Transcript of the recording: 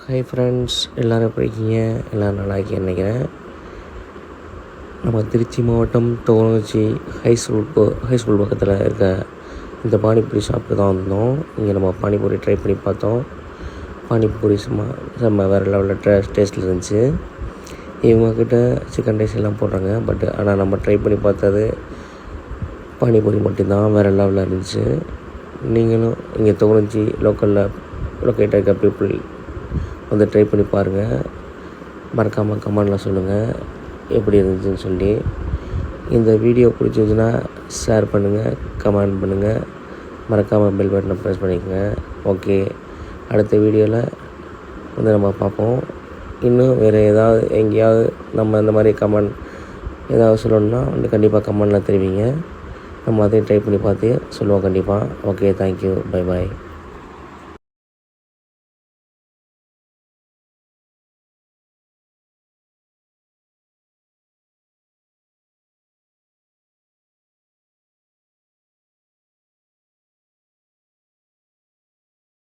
Hi friends, எல்லோரும் எப்படி இருக்கீங்க? எல்லோரும் நல்லா இருக்கீங்கன்னு நினைக்கிறேன். நம்ம திருச்சி மாவட்டம் தோணுச்சி ஹை ஸ்கூல் பக்கத்தில் இருக்க இந்த பானிபூரி ஷாப்புக்கு தான் வந்தோம். இங்கே நம்ம பானிபூரி ட்ரை பண்ணி பார்த்தோம். பானிபூரி செம்ம வேறு லெவலில் டேஸ்ட்டில் இருந்துச்சு. இவங்கக்கிட்ட சிக்கன் ரைஸ் எல்லாம் போடுறாங்க. ஆனால் நம்ம ட்ரை பண்ணி பார்த்தது பானிபூரி மட்டும்தான், வேறு லெவலில் இருந்துச்சு. நீங்களும் இங்கே தோணுச்சி லொக்கேட்டாக இருக்க பீப்புள் வந்து ட்ரை பண்ணி பாருங்கள். மறக்காமல் கமெண்டில் சொல்லுங்கள் எப்படி இருந்துச்சுன்னு சொல்லி. இந்த வீடியோ பிடிச்சிருந்துச்சுன்னா ஷேர் பண்ணுங்கள், கமெண்ட் பண்ணுங்கள், மறக்காமல் பெல் பட்டனை ப்ரெஸ் பண்ணிக்கோங்க. ஓகே, அடுத்த வீடியோவில் வந்து நம்ம பார்ப்போம். இன்னும் வேறு எங்கேயாவது நம்ம இந்த மாதிரி கமெண்ட் ஏதாவது சொல்லணுன்னா வந்து கண்டிப்பாக கமெண்டில் தெரிவிங்க. நம்ம அதையும் ட்ரை பண்ணி பார்த்து சொல்லுவோம் கண்டிப்பாக. Okay, thank you, bye bye.